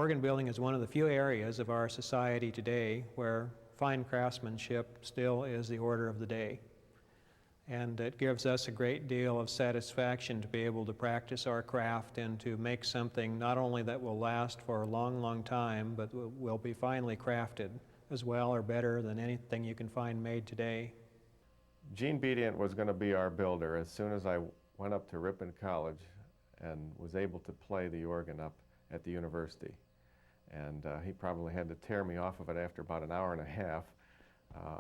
Organ building is one of the few areas of our society today where fine craftsmanship still is the order of the day. And it gives us a great deal of satisfaction to be able to practice our craft and to make something not only that will last for a long, long time, but will be finely crafted as well or better than anything you can find made today. Gene Bedient was going to be our builder as soon as I went up to Ripon College and was able to play the organ up at the university. And he probably had to tear me off of it after about an hour and a half.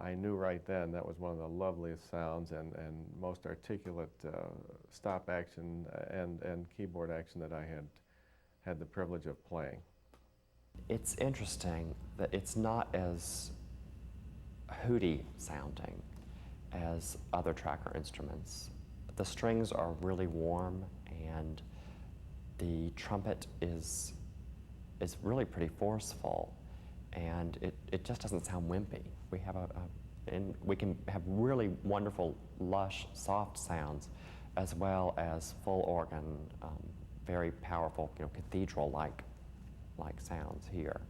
I knew right then that was one of the loveliest sounds and most articulate stop action and keyboard action that I had the privilege of playing. It's interesting that it's not as hooty sounding as other tracker instruments. The strings are really warm and the trumpet is really pretty forceful, and it just doesn't sound wimpy. We have and we can have really wonderful, lush, soft sounds, as well as full organ, very powerful, cathedral-like sounds here.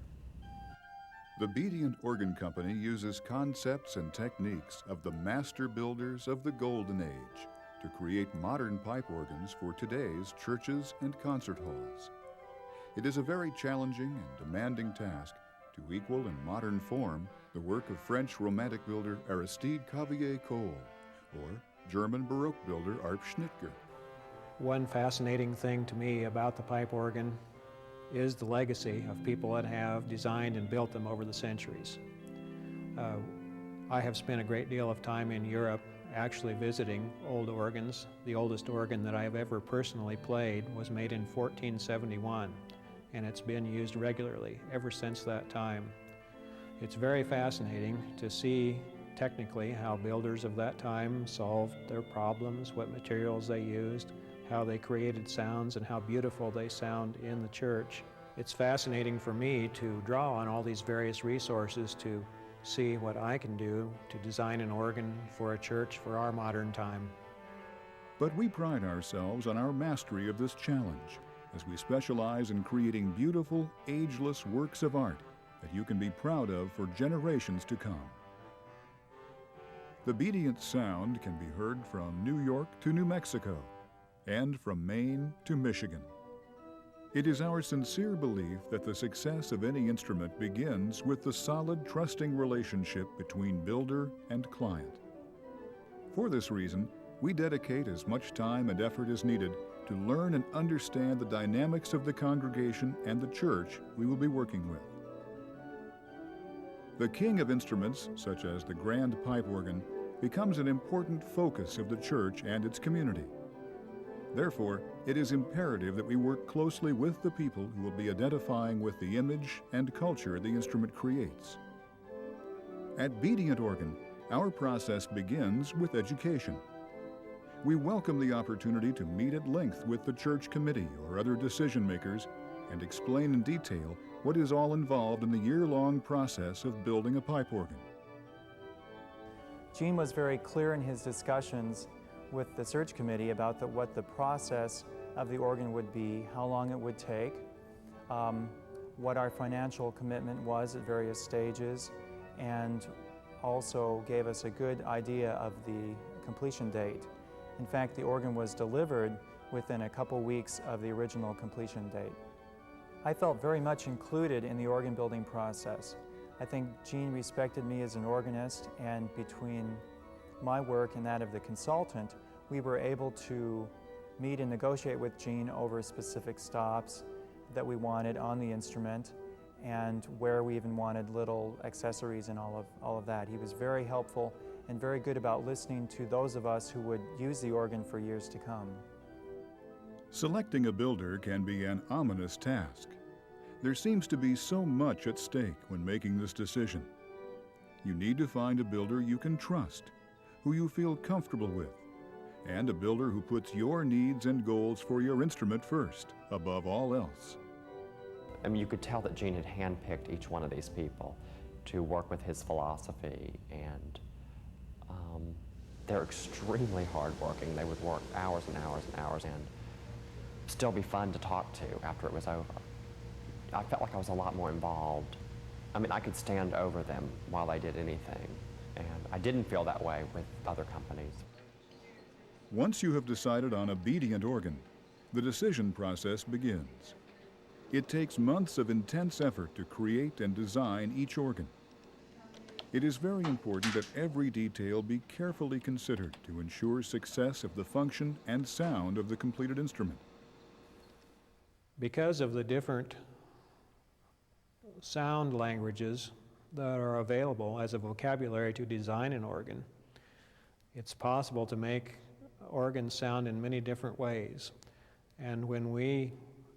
The Bedient Organ Company uses concepts and techniques of the master builders of the Golden Age to create modern pipe organs for today's churches and concert halls. It is a very challenging and demanding task to equal in modern form the work of French Romantic builder Aristide Cavalier-Cole or German Baroque builder Arp Schnitger. One fascinating thing to me about the pipe organ is the legacy of people that have designed and built them over the centuries. I have spent a great deal of time in Europe actually visiting old organs. The oldest organ that I have ever personally played was made in 1471, and it's been used regularly ever since that time. It's very fascinating to see technically how builders of that time solved their problems, what materials they used, how they created sounds, and how beautiful they sound in the church. It's fascinating for me to draw on all these various resources to see what I can do to design an organ for a church for our modern time. But we pride ourselves on our mastery of this challenge, as we specialize in creating beautiful, ageless works of art that you can be proud of for generations to come. The Bedient sound can be heard from New York to New Mexico, and from Maine to Michigan. It is our sincere belief that the success of any instrument begins with the solid, trusting relationship between builder and client. For this reason, we dedicate as much time and effort as needed to learn and understand the dynamics of the congregation and the church we will be working with. The king of instruments, such as the grand pipe organ, becomes an important focus of the church and its community. Therefore, it is imperative that we work closely with the people who will be identifying with the image and culture the instrument creates. At Bedient Organ, our process begins with education. We welcome the opportunity to meet at length with the church committee or other decision makers and explain in detail what is all involved in the year-long process of building a pipe organ. Gene was very clear in his discussions with the search committee about what the process of the organ would be, how long it would take, what our financial commitment was at various stages, and also gave us a good idea of the completion date. In fact, the organ was delivered within a couple weeks of the original completion date. I felt very much included in the organ building process. I think Gene respected me as an organist, and between my work and that of the consultant, we were able to meet and negotiate with Gene over specific stops that we wanted on the instrument and where we even wanted little accessories and all of that. He was very helpful and very good about listening to those of us who would use the organ for years to come. Selecting a builder can be an ominous task. There seems to be so much at stake when making this decision. You need to find a builder you can trust, who you feel comfortable with, and a builder who puts your needs and goals for your instrument first, above all else. I mean, you could tell that Gene had handpicked each one of these people to work with his philosophy, and they're extremely hardworking. They would work hours and hours and hours and still be fun to talk to after it was over. I felt like I was a lot more involved. I mean, I could stand over them while they did anything, and I didn't feel that way with other companies. Once you have decided on a Bedient organ, the decision process begins. It takes months of intense effort to create and design each organ. It is very important that every detail be carefully considered to ensure success of the function and sound of the completed instrument. Because of the different sound languages that are available as a vocabulary to design an organ, it's possible to make organs sound in many different ways. And when we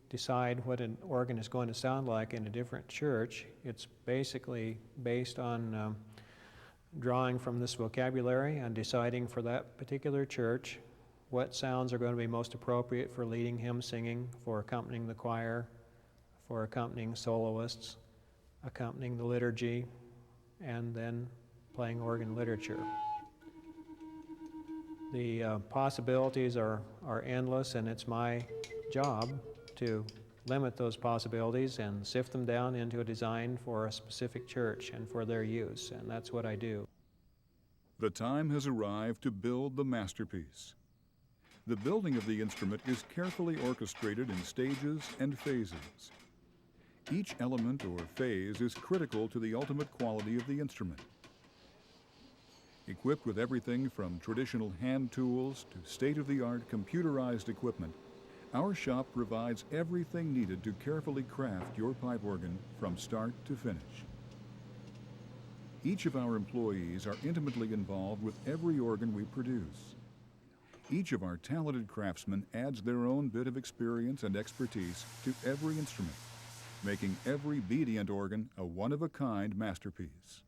decide what an organ is going to sound like in a different church, it's basically based on drawing from this vocabulary and deciding for that particular church what sounds are going to be most appropriate for leading hymn singing, for accompanying the choir, for accompanying soloists, accompanying the liturgy, and then playing organ literature. The possibilities are endless, and it's my job to limit those possibilities and sift them down into a design for a specific church and for their use, and that's what I do. The time has arrived to build the masterpiece. The building of the instrument is carefully orchestrated in stages and phases. Each element or phase is critical to the ultimate quality of the instrument. Equipped with everything from traditional hand tools to state-of-the-art computerized equipment, our shop provides everything needed to carefully craft your pipe organ from start to finish. Each of our employees are intimately involved with every organ we produce. Each of our talented craftsmen adds their own bit of experience and expertise to every instrument, making every Bedient organ a one-of-a-kind masterpiece.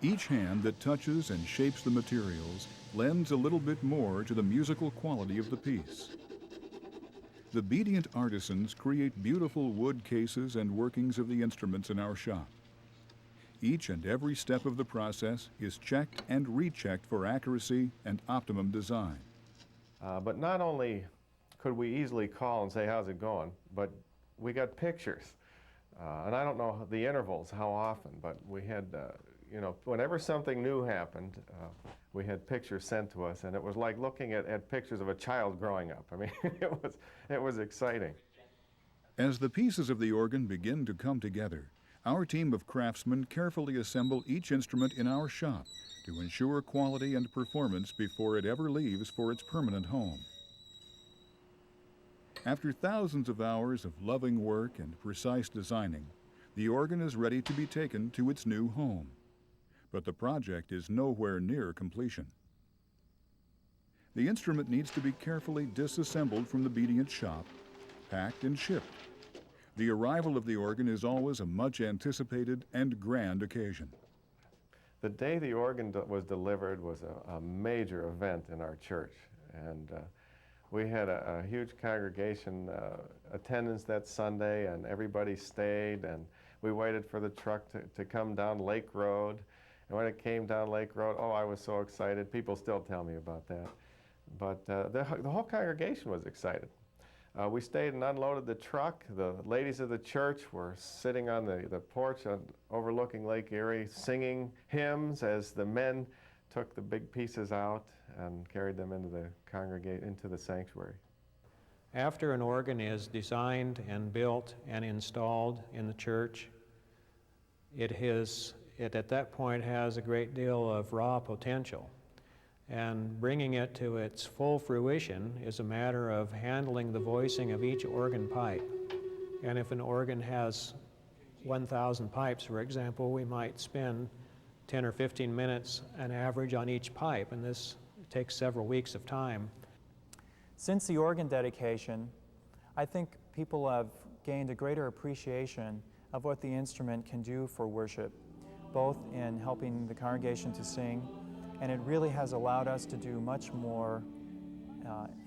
Each hand that touches and shapes the materials lends a little bit more to the musical quality of the piece. The Bedient artisans create beautiful wood cases and workings of the instruments in our shop. Each and every step of the process is checked and rechecked for accuracy and optimum design. But not only could we easily call and say, how's it going, but we got pictures. And I don't know the intervals, how often, but we had, whenever something new happened, we had pictures sent to us, and it was like looking at pictures of a child growing up. I mean, it was exciting. As the pieces of the organ begin to come together, our team of craftsmen carefully assemble each instrument in our shop to ensure quality and performance before it ever leaves for its permanent home. After thousands of hours of loving work and precise designing, the organ is ready to be taken to its new home. But the project is nowhere near completion. The instrument needs to be carefully disassembled from the Bedient shop, packed and shipped. The arrival of the organ is always a much anticipated and grand occasion. The day the organ was delivered was a major event in our church, and we had a huge congregation attendance that Sunday, and everybody stayed, and we waited for the truck to come down Lake Road. And when it came down Lake Road, oh, I was so excited. People still tell me about that. But the whole congregation was excited. We stayed and unloaded the truck. The ladies of the church were sitting on the porch overlooking Lake Erie, singing hymns as the men took the big pieces out and carried them into the sanctuary. After an organ is designed and built and installed in the church, it at that point has a great deal of raw potential. And bringing it to its full fruition is a matter of handling the voicing of each organ pipe. And if an organ has 1,000 pipes, for example, we might spend 10 or 15 minutes an average on each pipe, and this takes several weeks of time. Since the organ dedication, I think people have gained a greater appreciation of what the instrument can do for worship, both in helping the congregation to sing, and it really has allowed us to do much more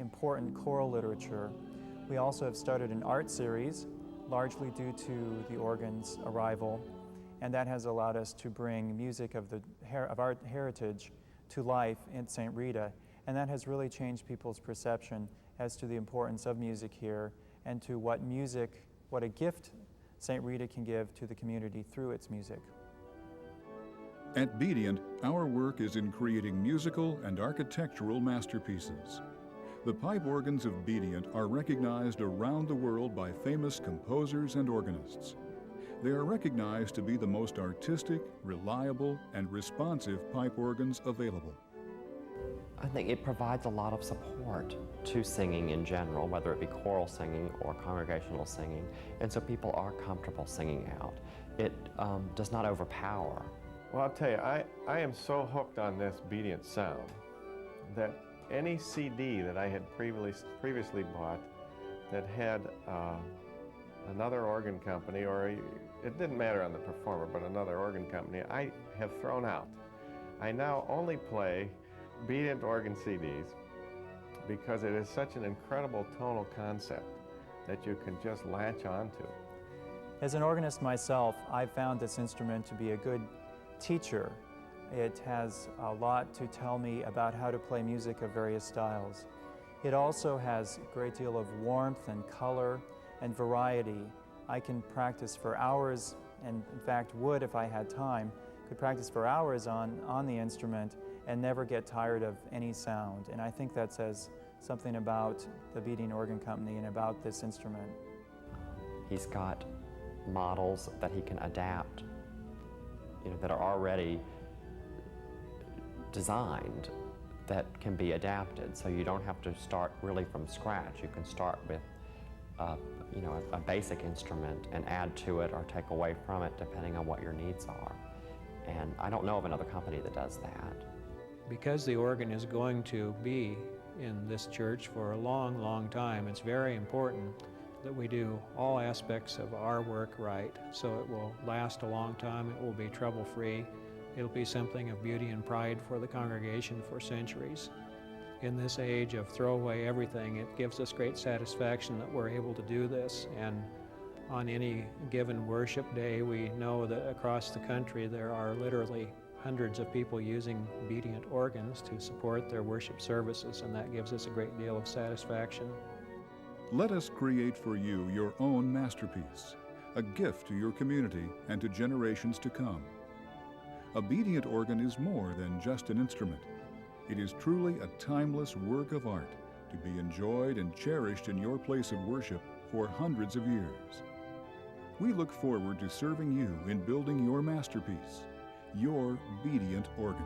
important choral literature. We also have started an art series, largely due to the organ's arrival, and that has allowed us to bring music of our heritage to life in St. Rita, and that has really changed people's perception as to the importance of music here and to what music what a gift St. Rita can give to the community through its music. At Bedient, our work is in creating musical and architectural masterpieces. The pipe organs of Bedient are recognized around the world by famous composers and organists. They are recognized to be the most artistic, reliable, and responsive pipe organs available. I think it provides a lot of support to singing in general, whether it be choral singing or congregational singing, and so people are comfortable singing out. It does not overpower. Well, I'll tell you, I am so hooked on this Bedient sound that any CD that I had previously bought that had another organ company, or it didn't matter on the performer, but another organ company, I have thrown out. I now only play Bedient organ CDs because it is such an incredible tonal concept that you can just latch onto. As an organist myself, I've found this instrument to be a good teacher. It has a lot to tell me about how to play music of various styles. It also has a great deal of warmth and color and variety. I can practice for hours, and in fact would if I had time, could practice for hours on the instrument and never get tired of any sound. And I think that says something about the Bedient Organ Company and about this instrument. He's got models that he can adapt, that are already designed, that can be adapted. So you don't have to start really from scratch. You can start with a basic instrument and add to it or take away from it depending on what your needs are. And I don't know of another company that does that. Because the organ is going to be in this church for a long, long time, it's very important that we do all aspects of our work right, so it will last a long time, it will be trouble-free, it'll be something of beauty and pride for the congregation for centuries. In this age of throw away everything, it gives us great satisfaction that we're able to do this, and on any given worship day, we know that across the country there are literally hundreds of people using Bedient organs to support their worship services, and that gives us a great deal of satisfaction. Let us create for you your own masterpiece, a gift to your community and to generations to come. A Bedient organ is more than just an instrument. It is truly a timeless work of art to be enjoyed and cherished in your place of worship for hundreds of years. We look forward to serving you in building your masterpiece, your Bedient organ.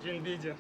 Gene Bedient.